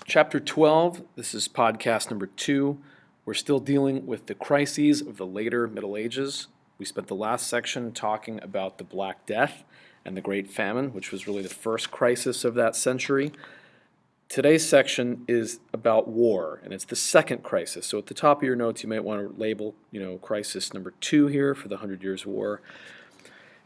Chapter 12, this is podcast number 2. We're still dealing with the crises of the later Middle Ages. We spent the last section talking about the Black Death and the Great Famine, which was really the first crisis of that century. Today's section is about war, and it's the second crisis. So at the top of your notes, you might want to label, crisis number 2 here for the 100 Years' War.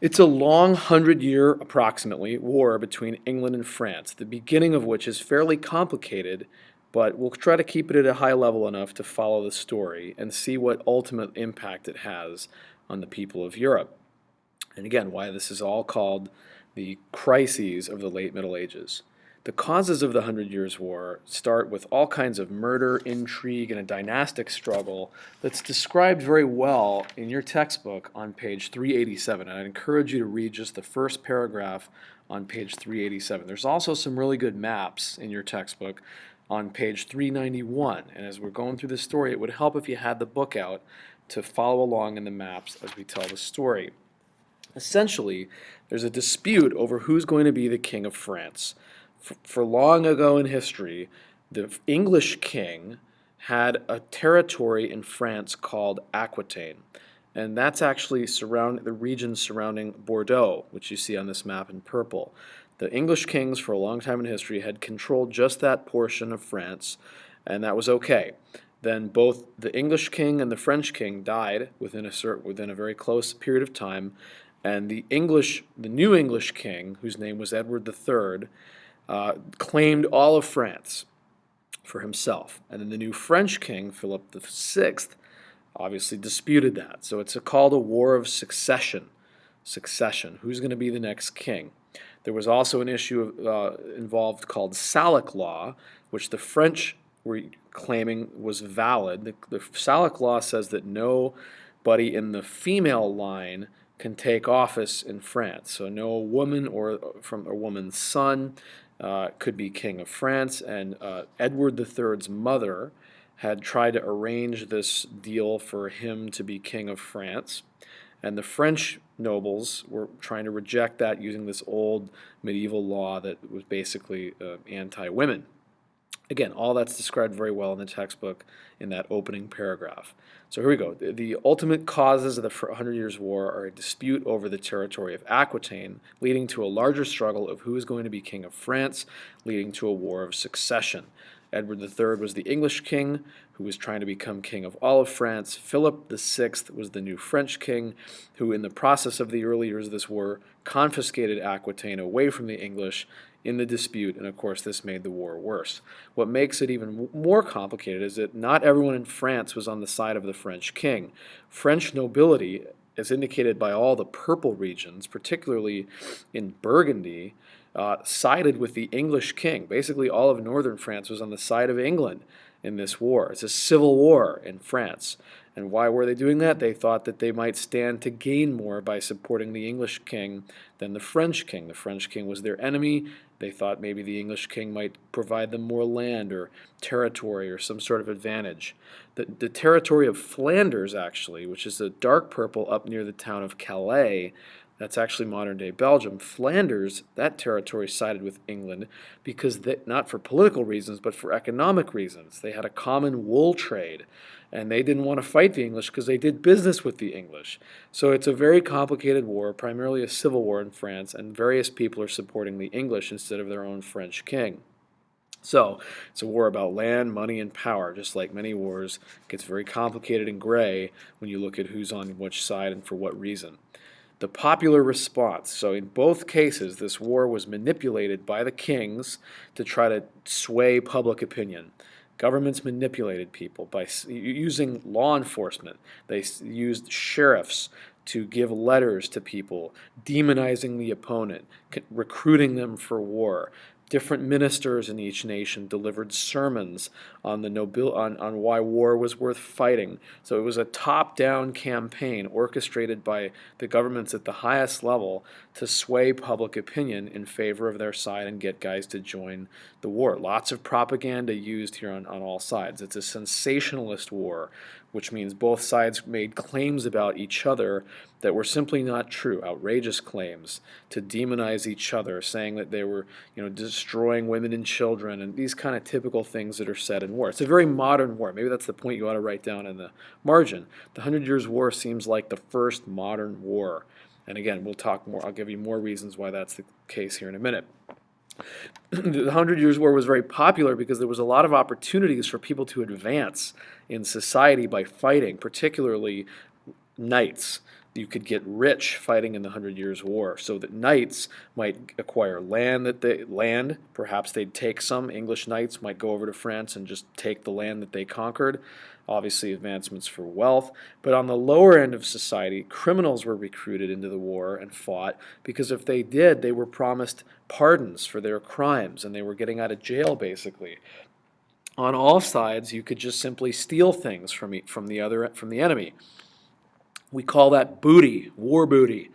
It's a long 100-year, approximately, war between England and France, the beginning of which is fairly complicated, but we'll try to keep it at a high level enough to follow the story and see what ultimate impact it has on the people of Europe. And again, why this is all called the crises of the late Middle Ages. The causes of the 100 Years' War start with all kinds of murder, intrigue, and a dynastic struggle that's described very well in your textbook on page 387. And I'd encourage you to read just the first paragraph on page 387. There's also some really good maps in your textbook on page 391. And as we're going through the story, it would help if you had the book out to follow along in the maps as we tell the story. Essentially, there's a dispute over who's going to be the king of France. For long ago in history, the English king had a territory in France called Aquitaine, and that's actually the region surrounding Bordeaux, which you see on this map in purple. The English kings for a long time in history had controlled just that portion of France, and that was okay. Then both the English king and the French king died within a very close period of time, and the new English king, whose name was Edward III, claimed all of France for himself. And then the new French king, Philip VI, obviously disputed that. So it's called a war of succession. Who's going to be the next king? There was also an issue involved called Salic law, which the French were claiming was valid. The Salic law says that nobody in the female line can take office in France. So no woman or from a woman's son could be king of France, and Edward III's mother had tried to arrange this deal for him to be king of France, and the French nobles were trying to reject that using this old medieval law that was basically anti-women. Again, all that's described very well in the textbook in that opening paragraph. So here we go. The ultimate causes of the 100 Years' War are a dispute over the territory of Aquitaine, leading to a larger struggle of who is going to be king of France, leading to a war of succession. Edward III was the English king who was trying to become king of all of France. Philip VI was the new French king who, in the process of the early years of this war, confiscated Aquitaine away from the English in the dispute, and of course this made the war worse. What makes it even more complicated is that not everyone in France was on the side of the French king. French nobility, as indicated by all the purple regions, particularly in Burgundy, sided with the English king. Basically all of northern France was on the side of England in this war. It's a civil war in France. And why were they doing that? They thought that they might stand to gain more by supporting the English king than the French king. The French king was their enemy. They thought maybe the English king might provide them more land or territory or some sort of advantage. The territory of Flanders, actually, which is a dark purple up near the town of Calais, that's actually modern-day Belgium. Flanders, that territory sided with England because not for political reasons, but for economic reasons. They had a common wool trade, and they didn't want to fight the English because they did business with the English. So it's a very complicated war, primarily a civil war in France, and various people are supporting the English instead of their own French king. So it's a war about land, money, and power. Just like many wars, it gets very complicated and gray when you look at who's on which side and for what reason. The popular response. So in both cases, this war was manipulated by the kings to try to sway public opinion. Governments manipulated people by using law enforcement. They used sheriffs to give letters to people, demonizing the opponent, recruiting them for war. Different ministers in each nation delivered sermons on on why war was worth fighting. So it was a top-down campaign orchestrated by the governments at the highest level to sway public opinion in favor of their side and get guys to join the war. Lots of propaganda used here on all sides. It's a sensationalist war which means both sides made claims about each other that were simply not true, outrageous claims to demonize each other, saying that they were, destroying women and children, and these kind of typical things that are said in war. It's a very modern war. Maybe that's the point you ought to write down in the margin. The Hundred Years' War seems like the first modern war. And again, we'll talk more. I'll give you more reasons why that's the case here in a minute. The Hundred Years' War was very popular because there was a lot of opportunities for people to advance in society by fighting, particularly knights. You could get rich fighting in the Hundred Years' War, so that knights might acquire land. Perhaps they'd take some. English knights might go over to France and just take the land that they conquered. Obviously, advancements for wealth. But on the lower end of society, criminals were recruited into the war and fought because if they did, they were promised pardons for their crimes and they were getting out of jail, basically. On all sides, you could just simply steal things from the enemy. We call that booty, war booty.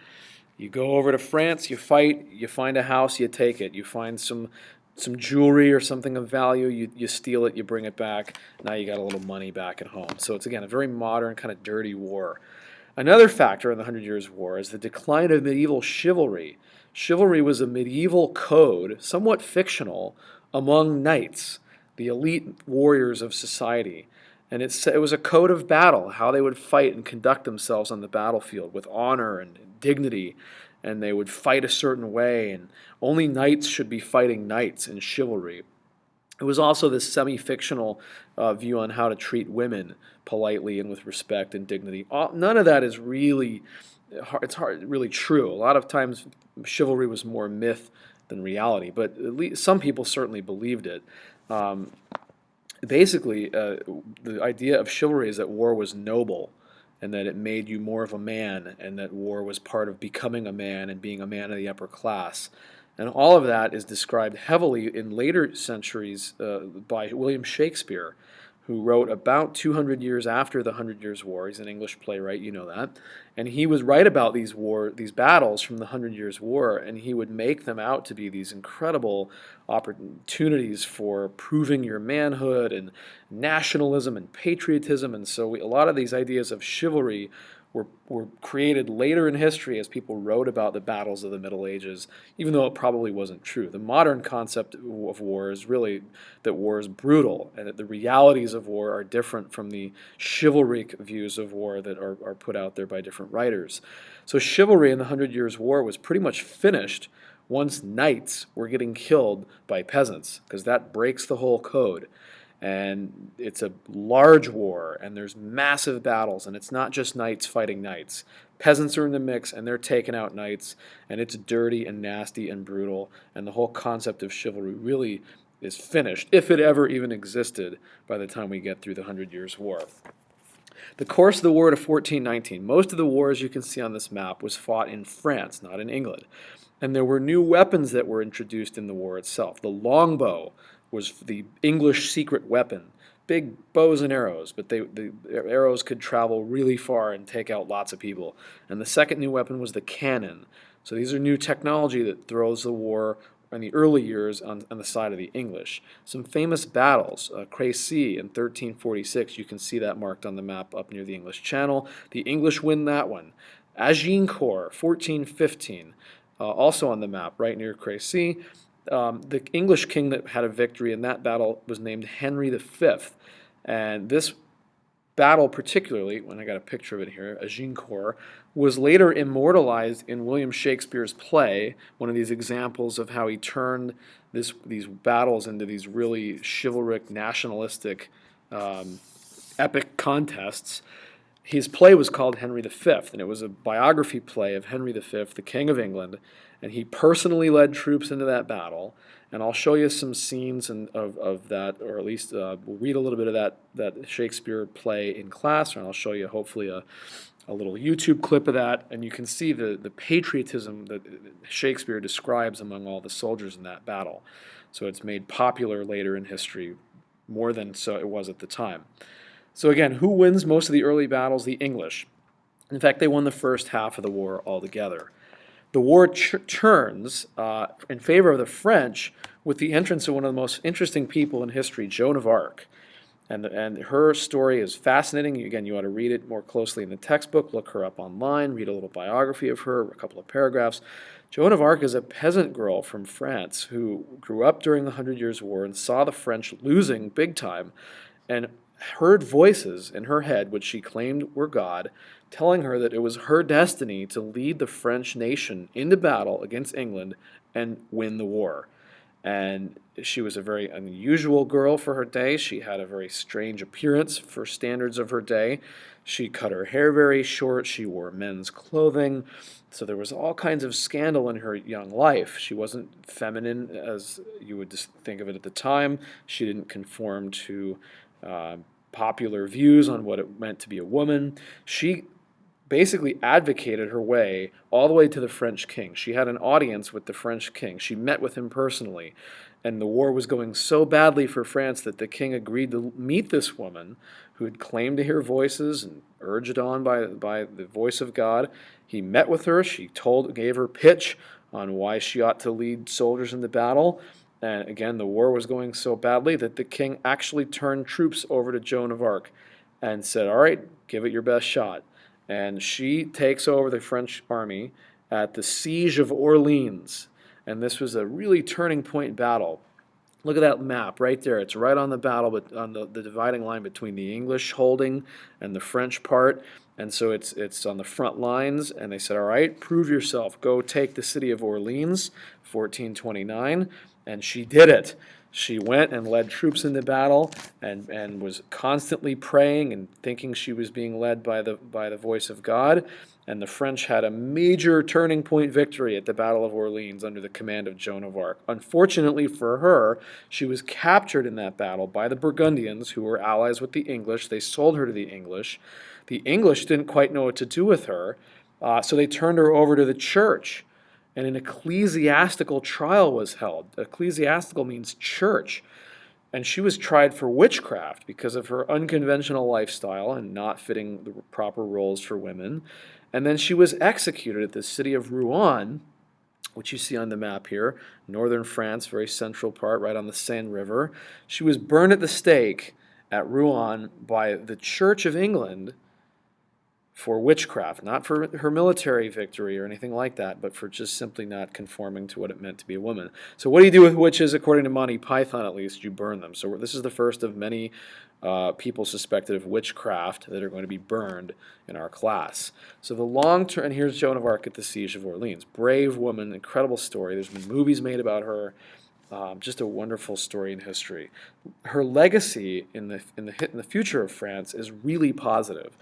You go over to France, you fight, you find a house, you take it. You find some jewelry or something of value, you steal it, you bring it back. Now you got a little money back at home. So it's, again, a very modern, kind of dirty war. Another factor in the Hundred Years' War is the decline of medieval chivalry. Chivalry was a medieval code, somewhat fictional, among knights, the elite warriors of society. And it was a code of battle, how they would fight and conduct themselves on the battlefield with honor and dignity. And they would fight a certain way, and only knights should be fighting knights in chivalry. It was also this semi-fictional view on how to treat women politely and with respect and dignity. None of that is really true. A lot of times chivalry was more myth than reality, but at least some people certainly believed it. Basically, the idea of chivalry is that war was noble, and that it made you more of a man, and that war was part of becoming a man and being a man of the upper class. And all of that is described heavily in later centuries by William Shakespeare, who wrote about 200 years after the Hundred Years' War. He's an English playwright, you know that. And he would write about these battles from the Hundred Years' War, and he would make them out to be these incredible opportunities for proving your manhood and nationalism and patriotism. And so a lot of these ideas of chivalry were created later in history as people wrote about the battles of the Middle Ages, even though it probably wasn't true. The modern concept of war is really that war is brutal, and that the realities of war are different from the chivalric views of war that are put out there by different writers. So chivalry in the Hundred Years' War was pretty much finished once knights were getting killed by peasants, because that breaks the whole code. And it's a large war, and there's massive battles, and it's not just knights fighting knights. Peasants are in the mix, and they're taking out knights, and it's dirty and nasty and brutal, and the whole concept of chivalry really is finished, if it ever even existed, by the time we get through the Hundred Years' War. The course of the war to 1419, most of the war, as you can see on this map, was fought in France, not in England. And there were new weapons that were introduced in the war itself. The longbow was the English secret weapon. Big bows and arrows, but the arrows could travel really far and take out lots of people. And the second new weapon was the cannon. So these are new technology that throws the war in the early years on the side of the English. Some famous battles, Crécy in 1346, you can see that marked on the map up near the English Channel. The English win that one. Agincourt, 1415, also on the map right near Crécy. The English king that had a victory in that battle was named Henry V. And this battle particularly, when I got a picture of it here, Agincourt, was later immortalized in William Shakespeare's play, one of these examples of how he turned these battles into these really chivalric, nationalistic, epic contests. His play was called Henry V, and it was a biography play of Henry V, the King of England, and he personally led troops into that battle. And I'll show you some scenes of that, or at least we'll read a little bit of that Shakespeare play in class, and I'll show you hopefully a little YouTube clip of that, and you can see the patriotism that Shakespeare describes among all the soldiers in that battle. So it's made popular later in history, more than so it was at the time. So again, who wins most of the early battles? The English. In fact, they won the first half of the war altogether. The war turns in favor of the French with the entrance of one of the most interesting people in history, Joan of Arc. And her story is fascinating. Again, you ought to read it more closely in the textbook, look her up online, read a little biography of her, a couple of paragraphs. Joan of Arc is a peasant girl from France who grew up during the Hundred Years' War and saw the French losing big time and heard voices in her head, which she claimed were God, telling her that it was her destiny to lead the French nation into battle against England and win the war. And she was a very unusual girl for her day. She had a very strange appearance for standards of her day. She cut her hair very short. She wore men's clothing. So there was all kinds of scandal in her young life. She wasn't feminine as you would just think of it at the time. She didn't conform to popular views on what it meant to be a woman. She basically advocated her way all the way to the French king. She had an audience with the French king. She met with him personally. And the war was going so badly for France that the king agreed to meet this woman who had claimed to hear voices and urged on by the voice of God. He met with her. She gave her pitch on why she ought to lead soldiers into battle. And again, the war was going so badly that the king actually turned troops over to Joan of Arc and said, all right, give it your best shot. And she takes over the French army at the Siege of Orleans. And this was a really turning point battle. Look at that map right there. It's right on the battle, but on the dividing line between the English holding and the French part. And so it's on the front lines. And they said, all right, prove yourself. Go take the city of Orleans, 1429. And she did it. She went and led troops into battle and was constantly praying and thinking she was being led by the voice of God. And the French had a major turning point victory at the Battle of Orleans under the command of Joan of Arc. Unfortunately for her, she was captured in that battle by the Burgundians, who were allies with the English. They sold her to the English. The English didn't quite know what to do with her, so they turned her over to the church. And an ecclesiastical trial was held. Ecclesiastical means church. And she was tried for witchcraft because of her unconventional lifestyle and not fitting the proper roles for women. And then she was executed at the city of Rouen, which you see on the map here, northern France, very central part, right on the Seine River. She was burned at the stake at Rouen by the Church of England for witchcraft, not for her military victory or anything like that, but for just simply not conforming to what it meant to be a woman. So what do you do with witches? According to Monty Python, at least, you burn them. So this is the first of many people suspected of witchcraft that are going to be burned in our class. So the long term, and here's Joan of Arc at the Siege of Orleans. Brave woman, incredible story. There's been movies made about her. Just a wonderful story in history. Her legacy in the future of France is really positive.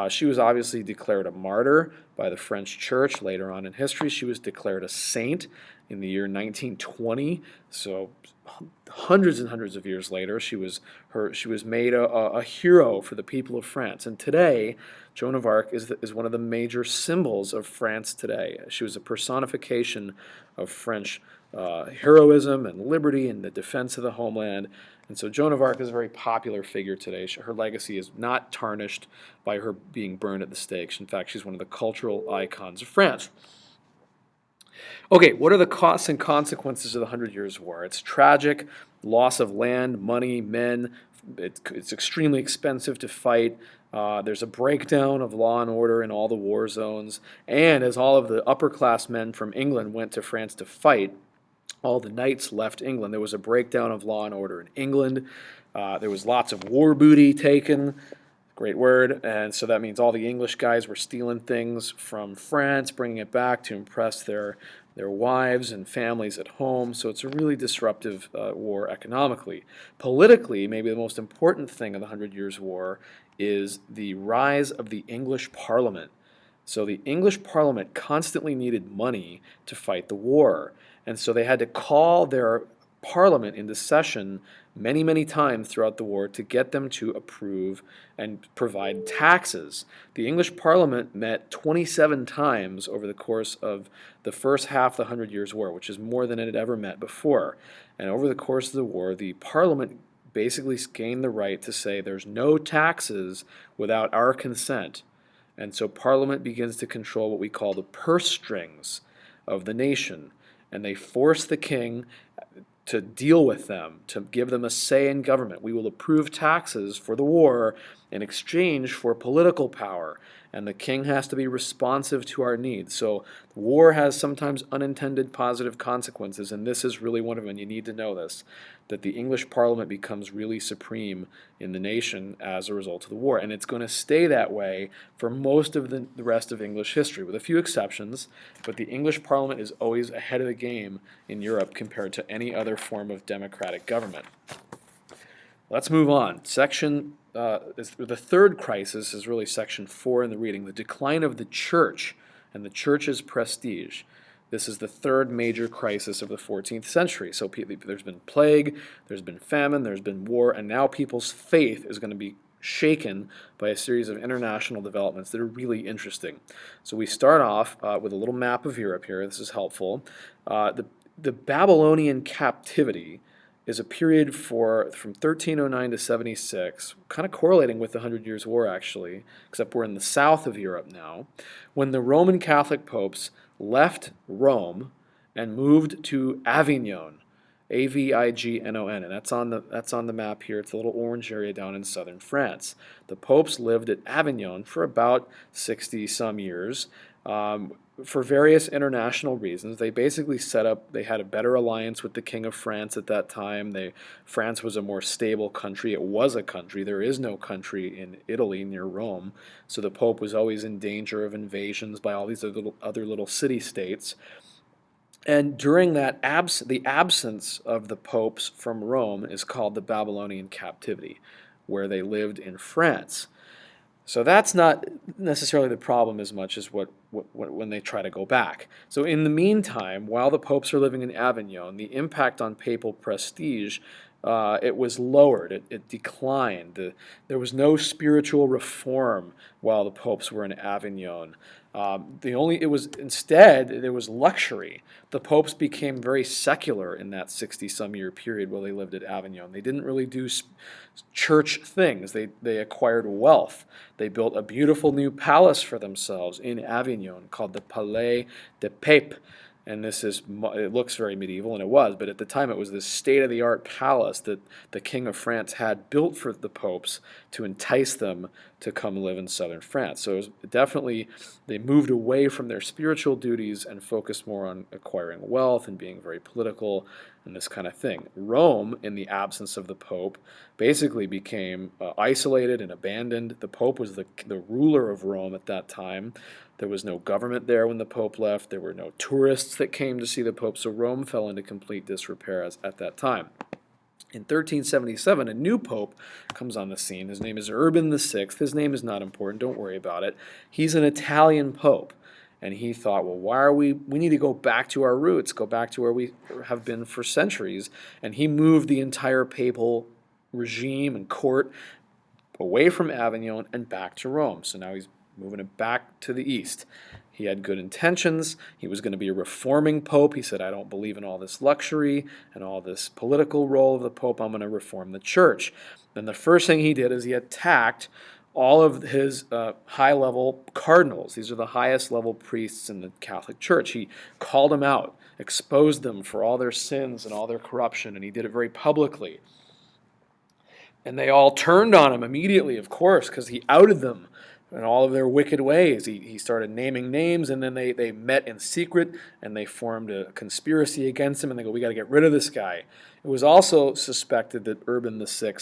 She was obviously declared a martyr by the French church later on in history. She was declared a saint in the year 1920, so hundreds and hundreds of years later, she was made a hero for the people of France. And today, Joan of Arc is one of the major symbols of France today. She was a personification of French heroism and liberty and the defense of the homeland. And so Joan of Arc is a very popular figure today. Her legacy is not tarnished by her being burned at the stakes. In fact, she's one of the cultural icons of France. Okay, what are the costs and consequences of the Hundred Years' War? It's tragic, loss of land, money, men. It's extremely expensive to fight. There's a breakdown of law and order in all the war zones. And as all of the upper-class men from England went to France to fight, all the knights left England. There was a breakdown of law and order in England. There was lots of war booty taken. Great word. And so that means all the English guys were stealing things from France, bringing it back to impress their wives and families at home. So it's a really disruptive war economically. Politically, maybe the most important thing of the Hundred Years' War is the rise of the English Parliament. So the English Parliament constantly needed money to fight the war. And so they had to call their Parliament into session many, many times throughout the war to get them to approve and provide taxes. The English Parliament met 27 times over the course of the first half of the Hundred Years' War, which is more than it had ever met before. And over the course of the war, the Parliament basically gained the right to say there's no taxes without our consent. And so Parliament begins to control what we call the purse strings of the nation. And they force the king to deal with them, to give them a say in government. We will approve taxes for the war in exchange for political power, and the king has to be responsive to our needs. So war has sometimes unintended positive consequences, and this is really one of them, and you need to know this, that the English Parliament becomes really supreme in the nation as a result of the war. And it's going to stay that way for most of the rest of English history, with a few exceptions, but the English Parliament is always ahead of the game in Europe compared to any other form of democratic government. Let's move on. The third crisis is really section 4 in the reading, the decline of the church and the church's prestige. This is the third major crisis of the 14th century. So there's been plague, there's been famine, there's been war, and now people's faith is going to be shaken by a series of international developments that are really interesting. So we start off with a little map of Europe here. This is helpful. The Babylonian captivity is a period from 1309 to 76, kind of correlating with the 100 Years' War, actually, except we're in the south of Europe now, when the Roman Catholic popes left Rome and moved to Avignon, Avignon, and that's on the map here. It's a little orange area down in southern France. The popes lived at Avignon for about 60 some years. For various international reasons. They basically they had a better alliance with the King of France at that time. France was a more stable country. It was a country. There is no country in Italy near Rome, so the Pope was always in danger of invasions by all these other little city-states. And during the absence of the popes from Rome is called the Babylonian captivity, where they lived in France. So that's not necessarily the problem as much as when they try to go back. So in the meantime, while the popes are living in Avignon, the impact on papal prestige, it was lowered, it declined. There was no spiritual reform while the popes were in Avignon. Instead, there was luxury. The popes became very secular in that 60-some year period while they lived at Avignon. They didn't really do church things. They acquired wealth. They built a beautiful new palace for themselves in Avignon called the Palais des Papes. And it looks very medieval, and it was, but at the time it was this state-of-the-art palace that the King of France had built for the popes to entice them to come live in southern France. So it was definitely, they moved away from their spiritual duties and focused more on acquiring wealth and being very political and this kind of thing. Rome, in the absence of the Pope, basically became isolated and abandoned. The Pope was the ruler of Rome at that time. There was no government there when the Pope left. There were no tourists that came to see the Pope, so Rome fell into complete disrepair at that time. In 1377, a new pope comes on the scene. His name is Urban VI. His name is not important. Don't worry about it. He's an Italian pope. And he thought, well, we need to go back to our roots, go back to where we have been for centuries. And he moved the entire papal regime and court away from Avignon and back to Rome. So now he's moving it back to the east. He had good intentions. He was going to be a reforming pope. He said, I don't believe in all this luxury and all this political role of the pope. I'm going to reform the church. Then the first thing he did is he attacked all of his high-level cardinals. These are the highest-level priests in the Catholic Church. He called them out, exposed them for all their sins and all their corruption, and he did it very publicly. And they all turned on him immediately, of course, because he outed them and all of their wicked ways. He started naming names, and then they met in secret, and they formed a conspiracy against him, and they go, we got to get rid of this guy. It was also suspected that Urban VI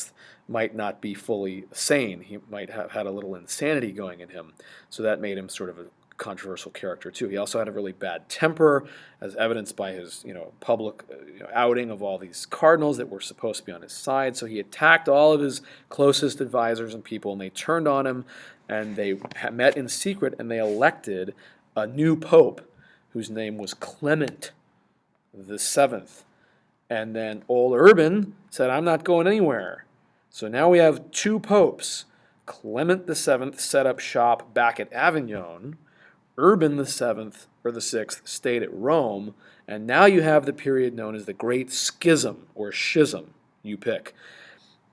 might not be fully sane. He might have had a little insanity going in him, so that made him sort of a controversial character too. He also had a really bad temper, as evidenced by his public outing of all these cardinals that were supposed to be on his side. So he attacked all of his closest advisors and people, and they turned on him, and they met in secret, and they elected a new pope whose name was Clement VII. And then old Urban said, I'm not going anywhere. So now we have two popes. Clement VII set up shop back at Avignon. Urban the Sixth stayed at Rome, and now you have the period known as the Great Schism, or Schism, you pick,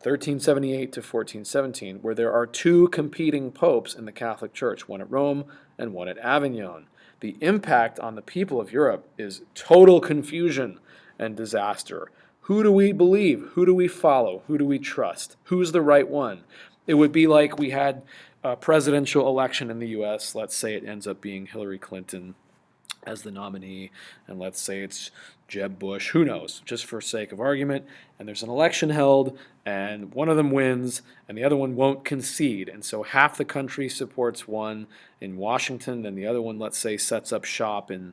1378 to 1417, where there are two competing popes in the Catholic Church, one at Rome and one at Avignon. The impact on the people of Europe is total confusion and disaster. Who do we believe? Who do we follow? Who do we trust? Who's the right one? It would be like we had a presidential election in the U.S. Let's say it ends up being Hillary Clinton as the nominee, and let's say it's Jeb Bush, who knows, just for sake of argument, and there's an election held, and one of them wins, and the other one won't concede, and so half the country supports one in Washington, and the other one, let's say, sets up shop in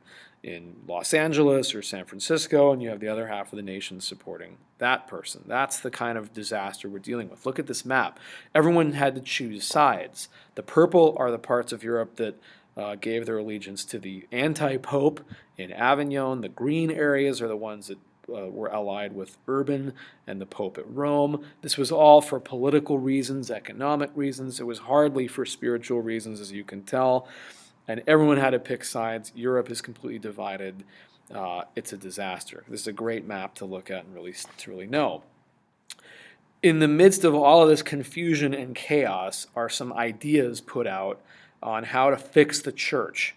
Los Angeles or San Francisco, and you have the other half of the nation supporting that person. That's the kind of disaster we're dealing with. Look at this map. Everyone had to choose sides. The purple are the parts of Europe that gave their allegiance to the anti-pope in Avignon. The green areas are the ones that were allied with Urban and the Pope at Rome. This was all for political reasons, economic reasons. It was hardly for spiritual reasons, as you can tell. And everyone had to pick sides. Europe is completely divided. It's a disaster. This is a great map to look at and really know. In the midst of all of this confusion and chaos are some ideas put out on how to fix the church.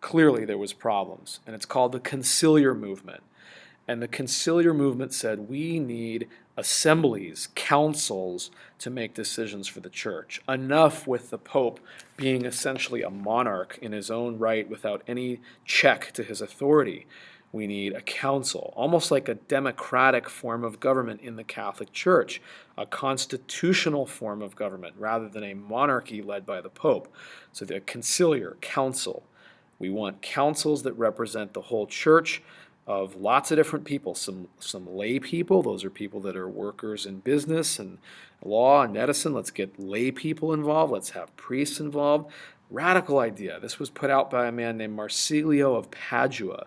Clearly there was problems, and it's called the conciliar movement. And the conciliar movement said we need assemblies, councils to make decisions for the church. Enough with the Pope being essentially a monarch in his own right without any check to his authority. We need a council, almost like a democratic form of government in the Catholic Church, a constitutional form of government rather than a monarchy led by the Pope. So the conciliar, council. We want councils that represent the whole church of lots of different people, some lay people. Those are people that are workers in business and law and medicine. Let's get lay people involved. Let's have priests involved. Radical idea. This was put out by a man named Marsilio of Padua.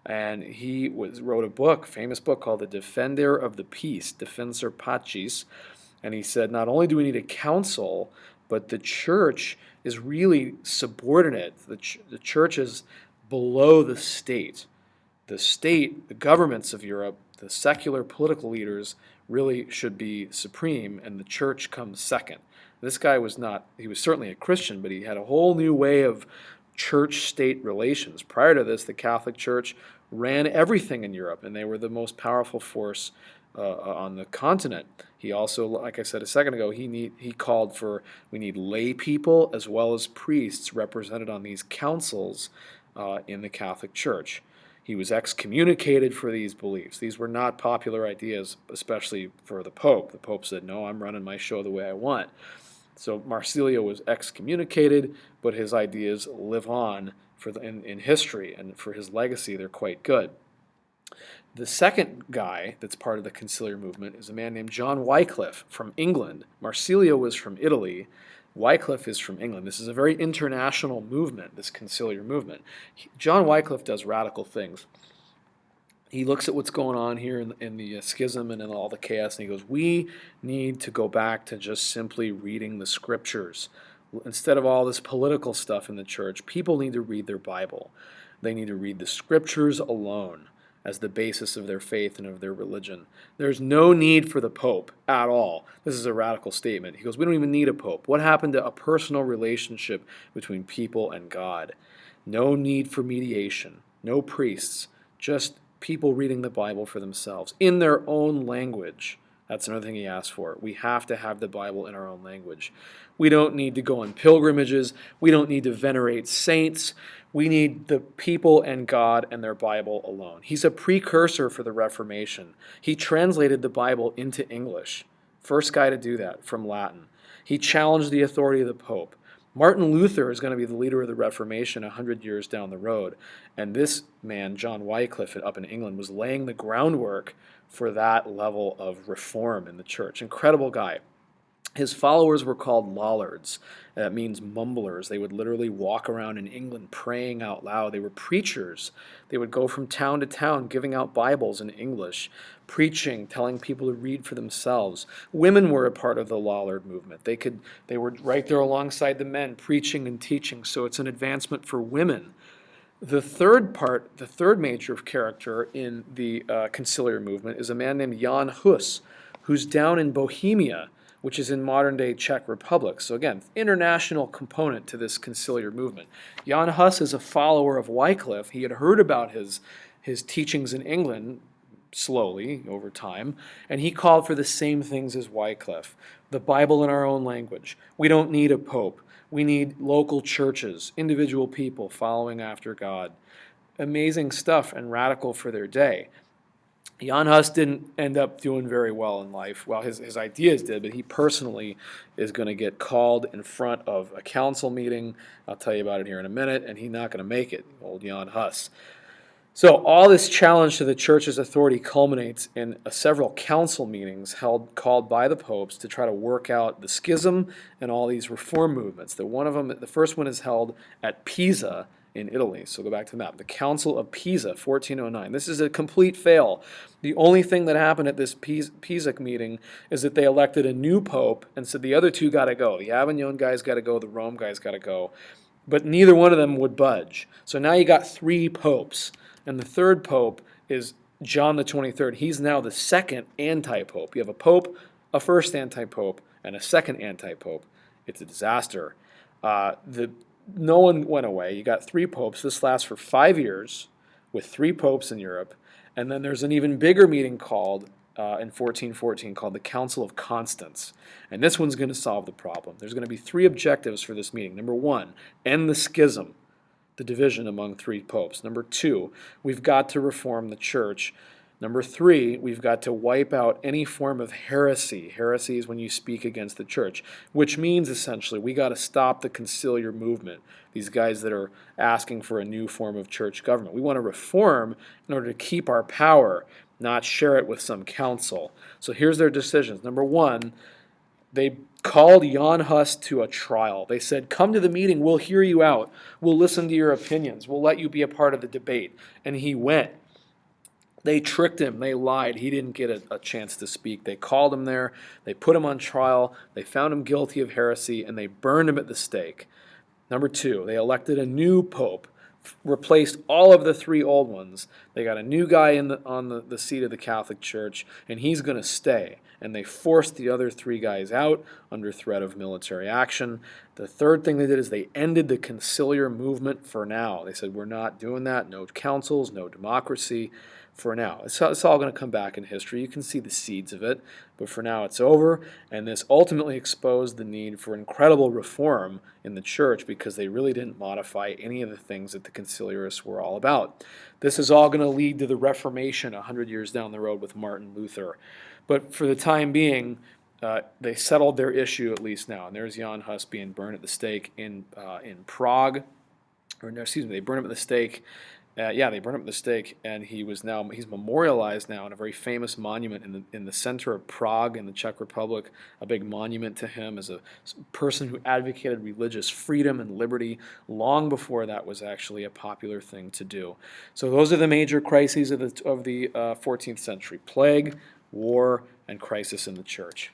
And he wrote a book, famous book called The Defender of the Peace, Defensor Pacis. And he said, not only do we need a council, but the church is really subordinate. The church is below the state. The state, the governments of Europe, the secular political leaders really should be supreme, and the church comes second. This guy was he was certainly a Christian, but he had a whole new way of church-state relations. Prior to this, the Catholic Church ran everything in Europe, and they were the most powerful force on the continent. He also, like I said a second ago, he called for we need lay people as well as priests represented on these councils in the Catholic Church. He was excommunicated for these beliefs. These were not popular ideas, especially for the Pope. The Pope said, no, I'm running my show the way I want. So Marsilio was excommunicated, but his ideas live on in history, and for his legacy, they're quite good. The second guy that's part of the conciliar movement is a man named John Wycliffe from England. Marsilio was from Italy. Wycliffe is from England. This is a very international movement, this conciliar movement. John Wycliffe does radical things. He looks at what's going on here in the schism and in all the chaos, and he goes, we need to go back to just simply reading the scriptures. Instead of all this political stuff in the church, people need to read their Bible. They need to read the scriptures alone as the basis of their faith and of their religion. There's no need for the Pope at all. This is a radical statement. He goes, we don't even need a Pope. What happened to a personal relationship between people and God? No need for mediation, no priests, just people reading the Bible for themselves in their own language. That's another thing he asked for. We have to have the Bible in our own language. We don't need to go on pilgrimages. We don't need to venerate saints. We need the people and God and their Bible alone. He's a precursor for the Reformation. He translated the Bible into English. First guy to do that from Latin. He challenged the authority of the Pope. Martin Luther is going to be the leader of the Reformation 100 years down the road. And this man, John Wycliffe, up in England, was laying the groundwork for that level of reform in the church. Incredible guy. His followers were called Lollards. That means mumblers. They would literally walk around in England praying out loud. They were preachers. They would go from town to town giving out Bibles in English, preaching, telling people to read for themselves. Women were a part of the Lollard movement. They were right there alongside the men, preaching and teaching. So it's an advancement for women. The third major character in the conciliar movement is a man named Jan Hus, who's down in Bohemia, which is in modern-day Czech Republic. So again, international component to this conciliar movement. Jan Hus is a follower of Wycliffe. He had heard about his teachings in England slowly over time, and he called for the same things as Wycliffe. The Bible in our own language. We don't need a pope. We need local churches, individual people following after God. Amazing stuff and radical for their day. Jan Hus didn't end up doing very well in life. Well, his ideas did, but he personally is going to get called in front of a council meeting. I'll tell you about it here in a minute, and he's not going to make it, old Jan Hus. So all this challenge to the church's authority culminates in several council meetings called by the popes to try to work out the schism and all these reform movements. The first one is held at Pisa in Italy. So go back to the map. The Council of Pisa, 1409. This is a complete fail. The only thing that happened at this Pisa meeting is that they elected a new pope and said the other two got to go. The Avignon guy's got to go. The Rome guy's got to go. But neither one of them would budge. So now you got three popes. And the third pope is John the 23rd. He's now the second anti-pope. You have a pope, a first anti-pope, and a second anti-pope. It's a disaster. No one went away. You got three popes. This lasts for 5 years with three popes in Europe. And then there's an even bigger meeting called in 1414 called the Council of Constance. And this one's going to solve the problem. There's going to be three objectives for this meeting. Number one, end the schism, the division among three popes. Number two, we've got to reform the church. Number three, we've got to wipe out any form of heresy. Heresy is when you speak against the church, which means essentially we got to stop the conciliar movement, these guys that are asking for a new form of church government. We want to reform in order to keep our power, not share it with some council. So here's their decisions. Number one, they called Jan Hus to a trial. They said, come to the meeting, we'll hear you out. We'll listen to your opinions. We'll let you be a part of the debate. And he went. They tricked him. They lied. He didn't get a chance to speak. They called him there. They put him on trial. They found him guilty of heresy, and they burned him at the stake. Number two, they elected a new pope, replaced all of the three old ones. They got a new guy on the seat of the Catholic Church, and he's going to stay. And they forced the other three guys out under threat of military action. The third thing they did is they ended the conciliar movement for now. They said, we're not doing that. No councils, no democracy. For now. It's all going to come back in history. You can see the seeds of it, but for now it's over, and this ultimately exposed the need for incredible reform in the church because they really didn't modify any of the things that the conciliarists were all about. This is all going to lead to the Reformation 100 years down the road with Martin Luther. But for the time being, they settled their issue at least now, and there's Jan Hus being burned at the stake in Prague, or no, excuse me, they burned him at the stake. They burned him at the stake, and he's memorialized now in a very famous monument in the center of Prague in the Czech Republic. A big monument to him as a person who advocated religious freedom and liberty long before that was actually a popular thing to do. So those are the major crises of the 14th century: plague, war, and crisis in the church.